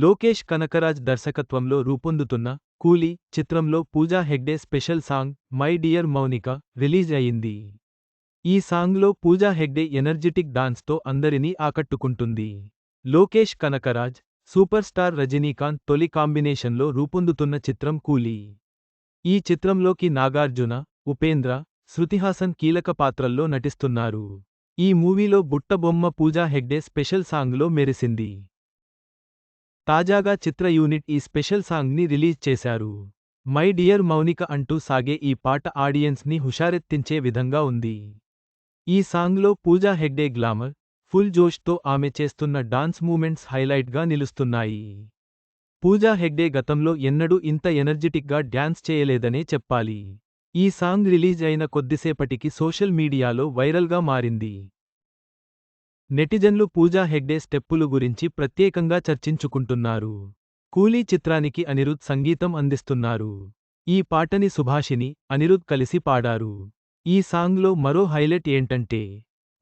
లోకేష్ కనకరాజ్ దర్శకత్వంలో రూపొందుతున్న కూలీ చిత్రంలో Pooja Hegde special song my dear Monica release అయింది. ఈ సాంగ్లో పూజా హెగ్డే ఎనర్జిటిక్ డాన్స్తో అందరినీ ఆకట్టుకుంటుంది. లోకేష్ కనకరాజ్, సూపర్ స్టార్ రజనీకాంత్ తొలి కాంబినేషన్లో రూపొందుతున్న చిత్రం కూలీ. ఈ చిత్రంలోకి నాగార్జున, ఉపేంద్ర, శృతిహాసన్ కీలక పాత్రల్లో నటిస్తున్నారు. ఈ మూవీలో బుట్టబొమ్మ పూజా హెగ్డే స్పెషల్ సాంగ్లో మెరిసింది. తాజాగా చిత్ర యూనిట్ ఈ స్పెషల్ సాంగ్ని రిలీజ్ చేశారు. మై డియర్ మౌనిక అంటూ సాగే ఈ పాట ఆడియన్స్ని హుషారెత్తించే విధంగా ఉంది. ఈ సాంగ్లో పూజా హెగ్డే గ్లామర్, ఫుల్ జోష్తో ఆమె చేస్తున్న డాన్స్ మూమెంట్స్ హైలైట్గా నిలుస్తున్నాయి. పూజా హెగ్డే గతంలో ఎన్నడూ ఇంత ఎనర్జిటిక్గా డ్యాన్స్ చేయలేదనే చెప్పాలి. ఈ సాంగ్ రిలీజ్ అయిన కొద్దిసేపటికి సోషల్ మీడియాలో వైరల్గా మారింది. నెటిజన్లు పూజా హెగ్డే స్టెప్పులు గురించి ప్రత్యేకంగా చర్చించుకుంటున్నారు. కూలీ చిత్రానికి అనిరుద్ సంగీతం అందిస్తున్నారు. ఈ పాటని సుభాషిణి, అనిరుద్ కలిసి పాడారు. ఈ సాంగ్లో మరో హైలైట్ ఏంటంటే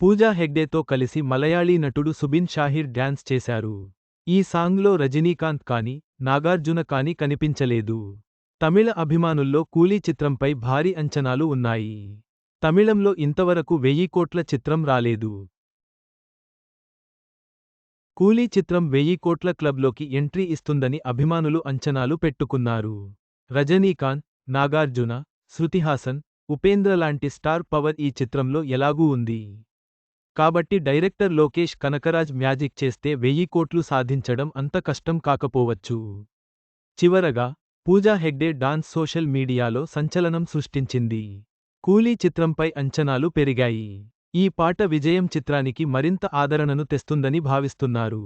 పూజా హెగ్డేతో కలిసి మలయాళీ నటుడు సుబిన్ షాహిర్ డ్యాన్స్ చేశారు. ఈ సాంగ్లో రజనీకాంత్ కానీ, నాగార్జున కానీ కనిపించలేదు. తమిళ అభిమానుల్లో కూలీ చిత్రంపై భారీ అంచనాలు ఉన్నాయి. తమిళంలో ఇంతవరకు 1000 కోట్ల చిత్రం రాలేదు. కూలీ చిత్రం 1000 కోట్ల క్లబ్లోకి ఎంట్రీ ఇస్తుందని అభిమానులు అంచనాలు పెట్టుకున్నారు. రజనీకాంత్, నాగార్జున, శృతిహాసన్, ఉపేంద్ర లాంటి స్టార్ పవర్ ఈ చిత్రంలో ఎలాగూ ఉంది. కాబట్టి డైరెక్టర్ లోకేష్ కనకరాజ్ మ్యాజిక్ చేస్తే 1000 కోట్లు సాధించడం అంత కష్టం కాకపోవచ్చు. చివరగా, పూజా హెగ్డే డాన్స్ సోషల్ మీడియాలో సంచలనం సృష్టించింది. కూలీ చిత్రంపై అంచనాలు పెరిగాయి. ఈ పాట విజయం చిత్రానికి మరింత ఆదరణను తెస్తుందని భావిస్తున్నారు.